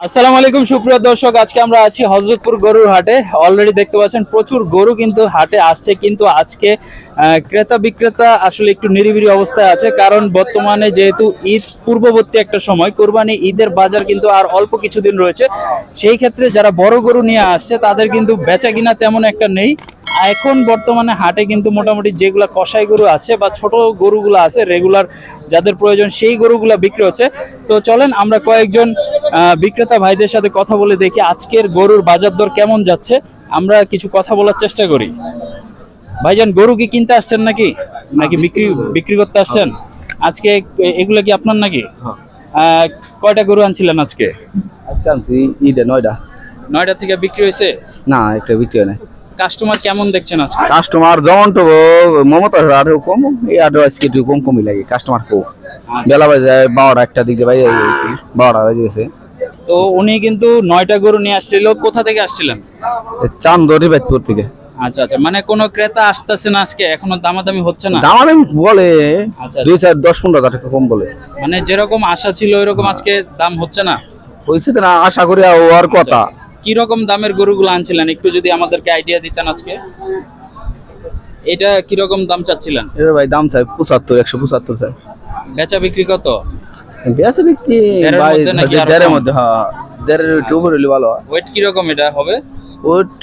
আসসালামু আলাইকুম সুপ্রিয় দর্শক, আজকে আমরা আছি হযরতপুর গরুর হাটে। অলরেডি দেখতে পাচ্ছেন প্রচুর গরু কিন্তু হাটে আসছে, কিন্তু আজকে ক্রেতা বিক্রেতা আসলে একটু নিরিবিলি অবস্থায় আছে, কারণ বর্তমানে যেহেতু ঈদ পূর্ববর্তী একটা সময়, কোরবানি ঈদের বাজার কিন্তু আর অল্প কিছুদিন রয়েছে। সেই ক্ষেত্রে যারা বড় গরু নিয়ে আসছে তাদের কিন্তু বেচা কিনা তেমন একটা নেই। এখন বর্তমানে হাটে কিন্তু মোটামুটি যেগুলা কসাই গরু আছে বা ছোট গরুগুলো আছে রেগুলার যাদের প্রয়োজন সেই গরুগুলা বিক্রি হচ্ছে। তো চলেন আমরা কয়েকজন বিক্রেতা ভাইদের সাথে কথা বলে দেখি আজকের গরুর বাজার দর কেমন যাচ্ছে। আমরা কিছু কথা বলার চেষ্টা করি। ভাইজান, গরু কি কিনতে আসছেন নাকি নাকি বিক্রি বিক্রি করতে আসছেন? আজকে এগুলা কি আপনার নাকি? কয়টা গরু আনছিলেন আজকে? আজকে আনছি ঈদে 9টা। 9টা থেকে বিক্রি হয়েছে? না, একটা বিক্রি হয় না। কাস্টমার কেমন দেখছেন আজকে? কাস্টমার যেমন তো মমতা আরো কম, এই আরো আজকে একটু কমই লাগে কাস্টমার কম। বেলা বাজে 12টা একটা দিকে বাইরে গেছি, 12টা বাজে গেছে। তো উনি কিন্তু 9টা গরু নিয়ে আসছিল। কোথা থেকে আসছিলেন? চান্দরি বাইতপুর থেকে। আচ্ছা আচ্ছা, মানে কোনো ক্রেতা আসতেছে না আজকে, এখনো দামাদামি হচ্ছে না? দাম বলে আচ্ছা 2-4-10-15 টাকা কম বলে, মানে যেরকম আশা ছিল ওইরকম আজকে দাম হচ্ছে না। হয়েছে তো না, আশা করি আর কথা। কি রকম দামের গরুগুলো আনছিলেন একটু যদি আমাদেরকে আইডিয়া দিতেন আজকে। এটা কি রকম দাম চাচ্ছিলেন? এর ভাই দাম চাই 175 চাই। বেচা বিক্রি কত? বেচা বিক্রি দেড়ের ভাই মধ্যে নাকি আরো দেড়ের কম? মধ্যে, হ্যাঁ দেড়ের একটু উপরে হলে ভালো হয়। ওয়েট কি রকম এটা হবে? ওট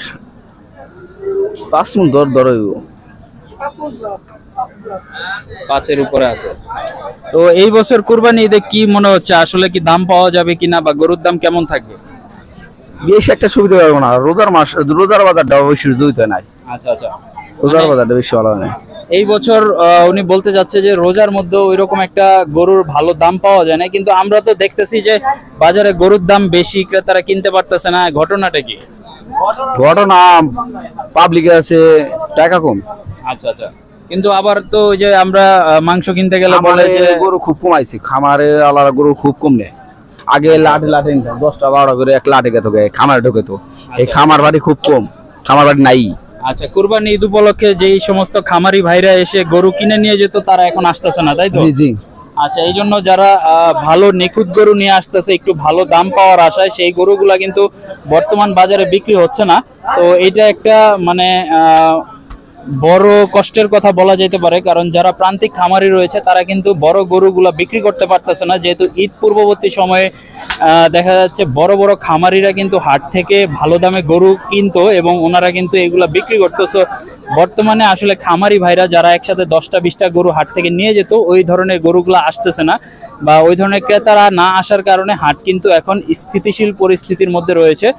5 মণ দর হইব। 5-এর উপরে আছে। তো এই বছর কুরবানি ঈদে কি মনে হচ্ছে, আসলে কি দাম পাওয়া যাবে কিনা বা গরুর দাম কেমন থাকবে? বেশ একটা সুবিধা হবে না, রোজার মাস, রোজার বাজারটা বেশি জড়িত নাই। আচ্ছা আচ্ছা, রোজার বাজারটা বেশি ভালো হয় না এই বছর উনি বলতে যাচ্ছে যে রোজার মধ্যে ওইরকম একটা গরুর ভালো দাম পাওয়া যায় না, কিন্তু আমরা তো দেখতেছি যে বাজারে গরুর দাম বেশি, ক্রেতারা কিনতে পারতেছে না। ঘটনাটা কি? ঘটনা পাবলিকের আছে টাকা কম। আচ্ছা আচ্ছা, কিন্তু আবার তো ওই যে আমরা মাংস কিনতে গেলে বলে যে গরু খুব কমাইছে, খামারে আলাদা গরু খুব কম নেয়। আগে লাঠে 10টা-12টা করে এক লাঠে গেত, খামারে ঢোকে তো। এই খামার বাড়ি খুব কম, খামার বাড়ি নাই। আচ্ছা, কুরবানি ঈদ উপলক্ষে যেই সমস্ত খামারি ভাইরা এসে গরু কিনে নিয়ে যেত তারা এখন আসতেছে না, তাই তো? জি জি। আচ্ছা, এই জন্য যারা ভালো নিখুঁত গরু নিয়ে আসতেছে একটু ভালো দাম পাওয়ার আশায়, সেই গরুগুলা কিন্তু বর্তমান বাজারে বিক্রি হচ্ছে না। তো এটা একটা মানে বড় কষ্টের কথা বলা যেতে পারে, কারণ যারা প্রান্তিক খামারি রয়েছে তারা কিন্তু বড় গরুগুলা বিক্রি করতে পারতেছে না, যেহেতু ঈদ পূর্ববর্তী সময়ে দেখা যাচ্ছে বড় বড় খামারিরা কিন্তু হাট থেকে ভালো দামে গরু কিনতো এবং ওনারা কিন্তু এগুলা বিক্রি করতেছে। বর্তমানে আসলে খামারি ভাইরা যারা একসাথে 10টা-20টা গরু হাট থেকে নিয়ে যেত, ওই ধরনের গরুগুলো আসতেছে না বা ওই ধরনের ক্রেতারা না আসার কারণে হাট কিন্তু এখন স্থিতিশীল পরিস্থিতির মধ্যে রয়েছে।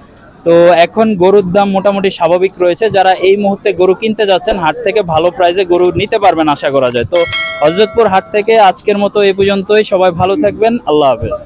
তো এখন গরুর দাম মোটামুটি স্বাভাবিক রয়েছে। যারা এই মুহূর্তে গরু কিনতে যাচ্ছেন হাট থেকে ভালো প্রাইসে গরু নিতে পারবেন আশা করা যায়। তো হযরতপুর হাট থেকে আজকের মতো এই পর্যন্তই। সবাই ভালো থাকবেন, আল্লাহ হাফেজ।